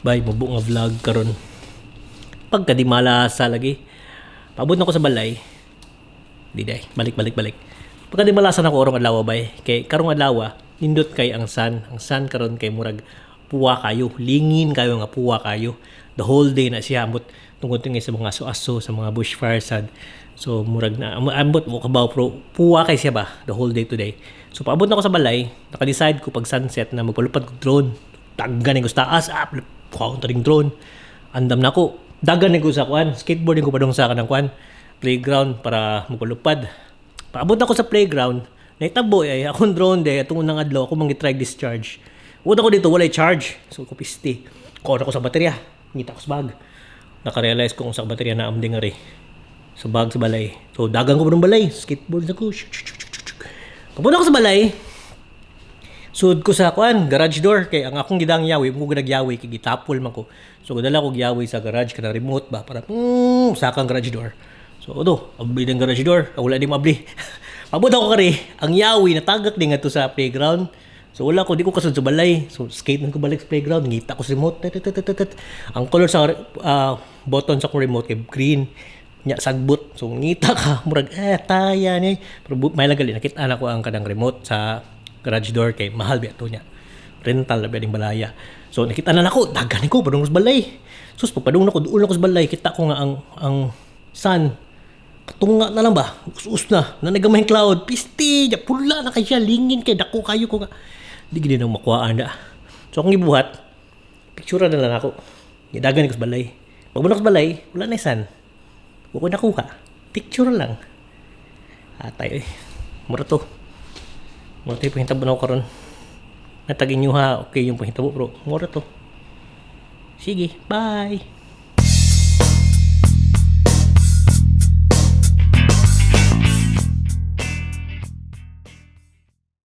Bay, mabu nga vlog karon. Pagka di malasa lagi. Paabot na ko sa balay. Di day, balik. Pagka di malasa na ko orong adlaw bay. Kay karong adlaw, nindot kay ang sun. Ang sun karon kay murag puwa kayo, lingin kayo nga puwa kayo. The whole day na siya ambot tungod tingay sa mga aso-aso, sa mga bushfire sad. So murag na ambot mo kabaw pro puwa kay siya ba the whole day today. So paabot na ko sa balay, naka-decide ko pag sunset na magpalupad ko drone. Daggan ko sa taas, countering drone. Andam na ko. Dagan ko sa kuan, skateboarding ko pa dong sa kanang kuan, playground para magpalupad. Paabot ako sa playground, naitabo ay akong drone day atong unang adlaw ako mangi-try discharge. Una ko dito walay charge. So ko pisti. Kuha ko sa baterya. Ngita ko sa bag. Naka-realize ko kung sa baterya na amding ari. Sa bag sa balay. So dagan ko pa ng balay, skateboard na ko. Paabot ako sa balay. Sud ko sa kuan, garage door kay ang akong gidang yawi, mo ginagyawi kay gitapol man ko. So dala ko yawi sa garage kana remote ba para sa kang garage door. So abli ng garage door, wala di mabli. Pabot ako kari, ang yawi natagak din ato sa playground. So wala ko, di ko kasud sa balay. So skate man ko balik sa playground, ngita ko sa remote. Ang color sa button sa remote kay green. Nya sagbot. So ngita ka murag taya ni. Pero may lagali nakita na ko ang kadang remote sa garage door kay mahal biya to niya. Rental na biya ding balaya. So nakita na nako, dagan ko padung sa balay. Sus pagpadung na ko duol na ko sa balay, kita ko nga ang sun katunga na lang ba? Us na nagamay cloud, pisti, ya pula na kay siya, lingin kay dako kayo ko nga. Di gid nang makuhaan da. So akong gibuhat, picture na lang ako. Dagan ko sa balay. Pagbunak sa balay, wala na sun. Wa ko nakuha. Picture lang. Atay, mura to. Mura tayo pahintabo na ako karon. Natagin nyo ha, okay yung pahintabo bro. Mura to. Sige, bye!